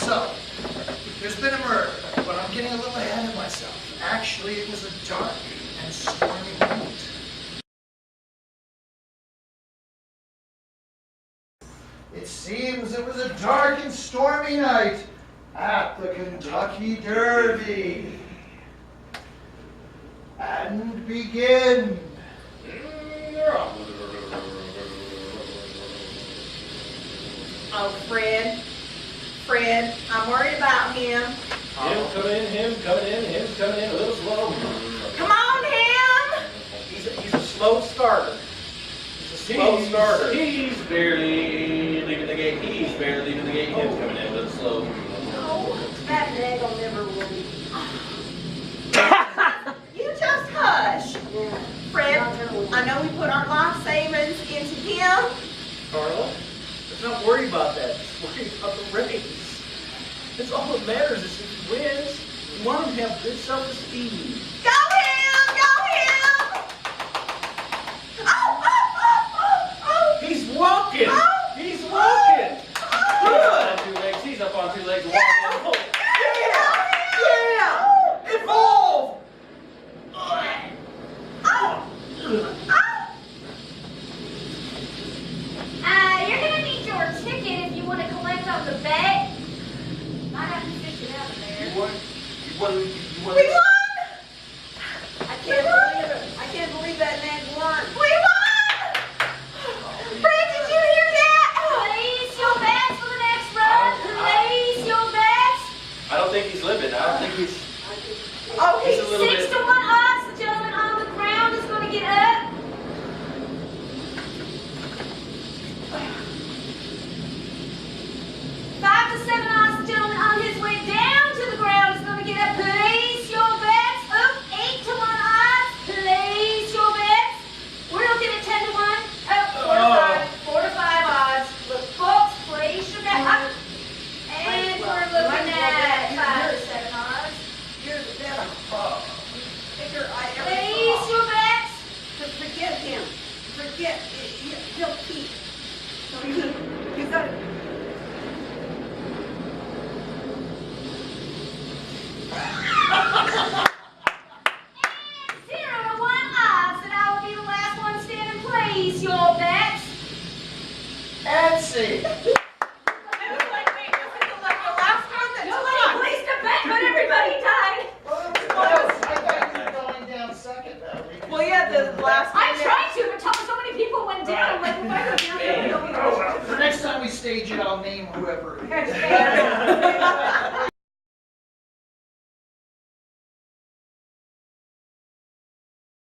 So, there's been a murder, but I'm getting a little ahead of myself. Actually, it was a dark and stormy night. It seems it was a dark and stormy night at the Kentucky Derby. And begin. Oh, Fred, I'm worried about him. Him coming in, him's coming in, a little slow. Come on, him! He's a slow starter. He's a slow starter. He's barely leaving the gate. Him's coming in a little slow. Oh, that naggle never will be. You just hush. Fred, I know we put our life savings into him. Carla, let's not worry about that. Let's worry about the race. That's all that matters is if he wins. We want him to have good self-esteem. Go him! Go him! Oh! He's walking! Oh! He's walking! Oh! Good! On 2 legs. He's up on 2 legs. Yeah! Walking. Yeah! Evolve! You're gonna need your ticket if you want to collect on the bet. Might have to fish it out of there. You won. We won! I can't believe that nag won. We won! Fred, did you hear that? Place your bets for the next run. Place your bets. I don't think he's living. I don't think he's... Oh, He's a little 6 bit... to 1 odds. The gentleman on the ground is going to get up. Five to 7 odds. The gentleman on his way down to the ground is going to get up. Place your bets. Up 8 to 1 odds. Place your bets. We're looking at 10 to 1. Up 4 to 5 odds. Look, folks, place your bet. Up. And we're looking at 5 to 7 odds. You're the devil. Figure I ever Place saw. your bets. Just forget him. Forget. He'll keep. You gotta. And 0 to 1 odds that I will be the last one standing. Place your bets. Nancy! Nobody placed a bet, but everybody died. I thought you were going down second, though. Well, yeah, the last I tried to, but so many people went down. I'm like, if I go down, Oh, well. The next time we stage it, I'll name whoever it is. there.